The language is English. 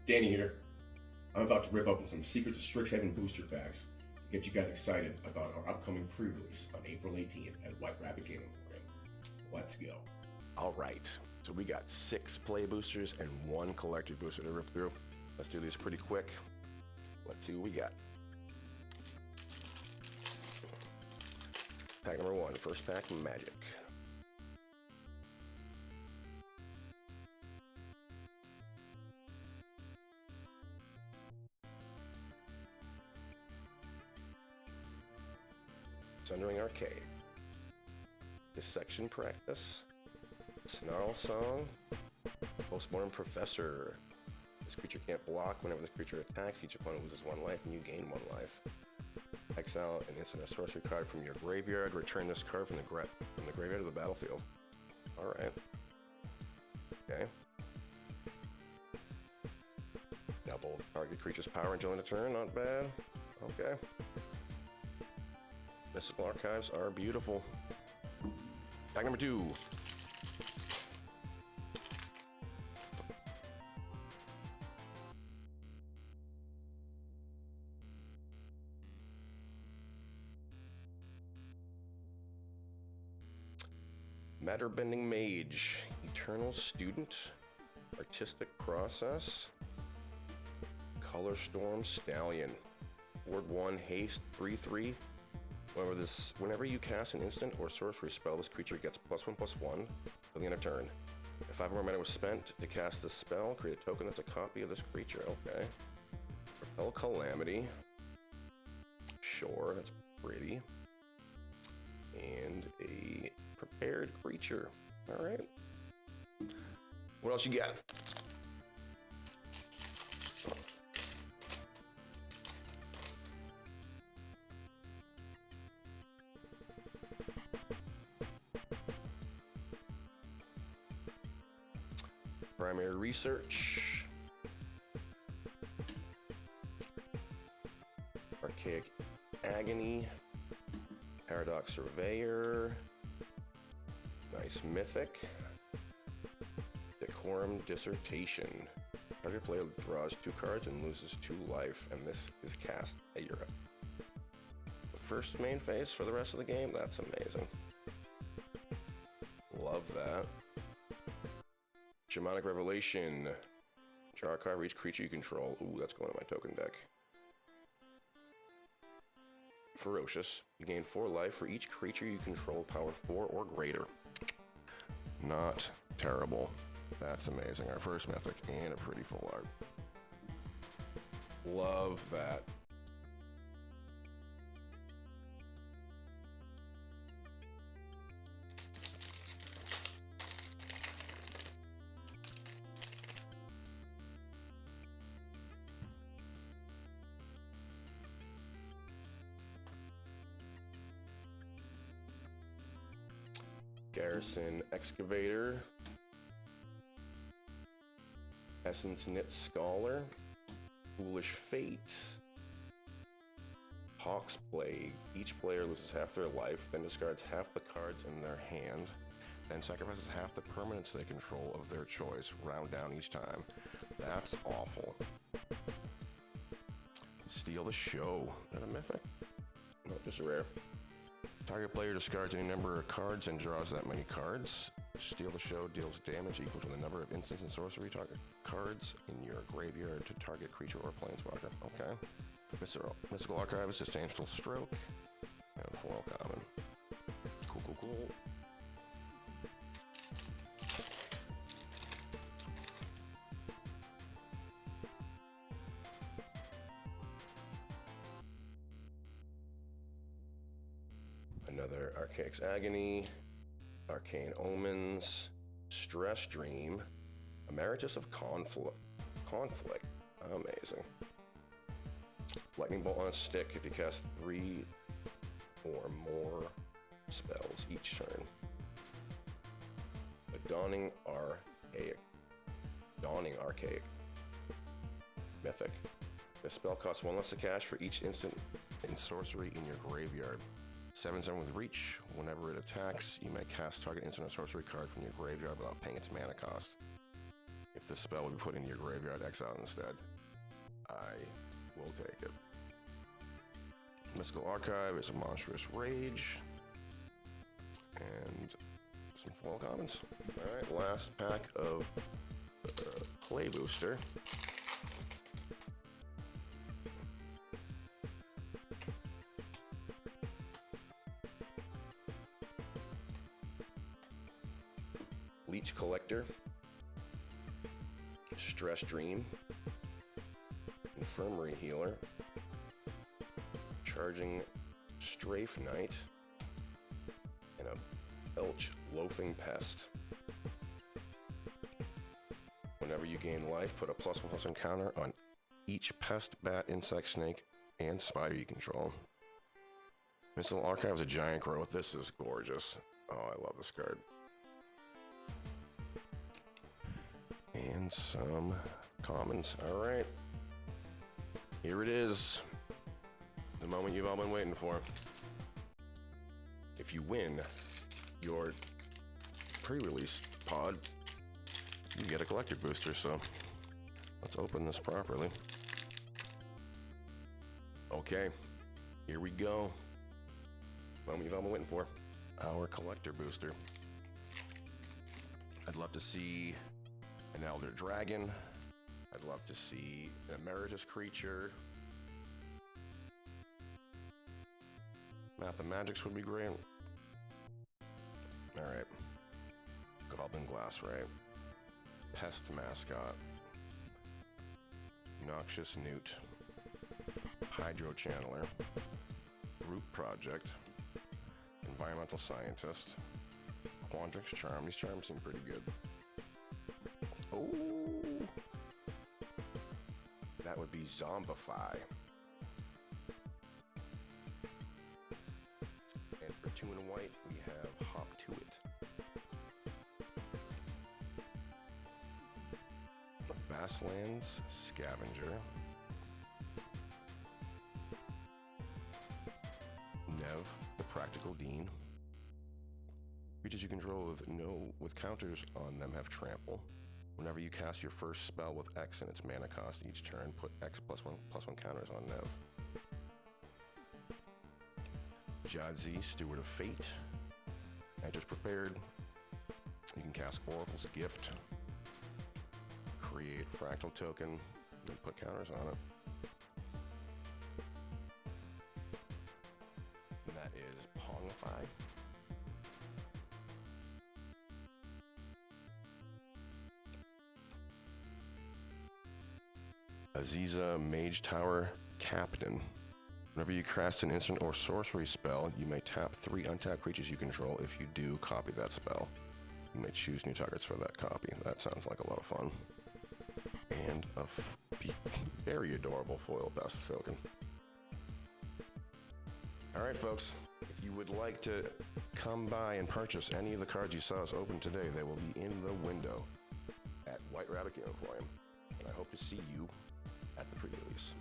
Danny here. I'm about to rip open some Secrets of Strixhaven booster packs to get you guys excited about our upcoming pre-release on April 18th at White Rabbit Gaming Room. Let's go. All right, so we got 6 play boosters and 1 collector booster to rip through. Let's do these pretty quick. Let's see what we got. Pack number 1, first pack, Magic. Sundering Arcade. Dissection Practice. Snarl Song. Postmortem Professor. This creature can't block. Whenever this creature attacks, each opponent loses 1 life and you gain 1 life. Exile an instant or sorcery card from your graveyard. Return this card from the graveyard to the battlefield. Alright. Okay. Double target creature's power until end of turn. Not bad. Okay. Mystical Archives are beautiful. Pack number 2. Matter-Bending Mage, Eternal Student, Artistic Process, Color Storm Stallion, Board 1, Haste, 3/3. Whenever you cast an instant or sorcery spell, this creature gets +1/+1 till the end of turn. If 5 more mana was spent to cast this spell, create a token that's a copy of this creature. Okay. Repel Calamity. Sure, that's pretty. And a prepared creature. Alright. What else you got? Primary Research. Archaic Agony. Paradox Surveyor. Nice Mythic. Decorum Dissertation. Target player draws 2 cards and loses 2 life, and this is cast at Europe. The first main phase for the rest of the game? That's amazing. Love that. Shamanic Revelation. Draw a card for each creature you control. Ooh, that's going in my token deck. Ferocious. You gain 4 life for each creature you control, power 4 or greater. Not terrible. That's amazing. Our first mythic and a pretty full art. Love that. Garrison Excavator. Essence Knit Scholar. Foolish Fate. Hawk's Plague. Each player loses half their life, then discards half the cards in their hand, then sacrifices half the permanents they control of their choice. Round down each time. That's awful. Steal the Show. Is that a mythic? No, just a rare. Target player discards any number of cards and draws that many cards. Steal the Show deals damage equal to the number of instants and sorcery target cards in your graveyard to target creature or planeswalker. Okay. Mystical Archive is Substantial Stroke. And foil common. Cool, cool, cool. Another Archaic's Agony, Arcane Omens, Stress Dream, Emeritus of Conflict. Amazing. Lightning Bolt on a Stick if you cast 3 or more spells each turn. The Dawning Archaic. Mythic. The spell costs 1 less to cast for each instant and sorcery in your graveyard. 7/7 with Reach. Whenever it attacks, you may cast target instant or sorcery card from your graveyard without paying its mana cost. If the spell will be put into your graveyard, exile instead. I will take it. Mystical Archive is a Monstrous Rage. And some foil commons. Alright, last pack of Play Booster. Leech Collector, Stress Dream, Infirmary Healer, Charging Strafe Knight, and a Belch Loafing Pest. Whenever you gain life, put a +1/+1 counter on each pest, bat, insect, snake, and spider you control. Mystical Archive is a giant growth. This is gorgeous. Oh, I love this card. And some commons. All right. Here it is. The moment you've all been waiting for. If you win your pre-release pod, you get a collector booster, so let's open this properly. Okay, here we go. Moment you've all been waiting for. Our collector booster. I'd love to see an Elder Dragon. I'd love to see an Emeritus creature. Mathematics would be great. Alright. Goblin Glass, right? Pest Mascot. Noxious Newt. Hydro Channeler. Root Project. Environmental Scientist. Quandrix Charm. These charms seem pretty good. Oh! That would be Zombify. And for 2 and white, we have Hop to It. Vastlands Scavenger. Nev, the Practical Dean. Creatures you control with counters on them have trample. Whenever you cast your first spell with X in its mana cost each turn, put X +1/+1 counters on Nev. Jadzi, Steward of Fate. Enters prepared. You can cast Oracle's Gift. Create Fractal Token and put counters on it. And that is Pongify. Aziza, Mage Tower Captain. Whenever you cast an instant or sorcery spell, you may tap 3 untapped creatures you control. If you do, copy that spell. You may choose new targets for that copy. That sounds like a lot of fun. And a very adorable foil Best token. Alright folks, if you would like to come by and purchase any of the cards you saw us open today, they will be in the window at White Rabbit Game Emporium. And I hope to see you at the pre-release.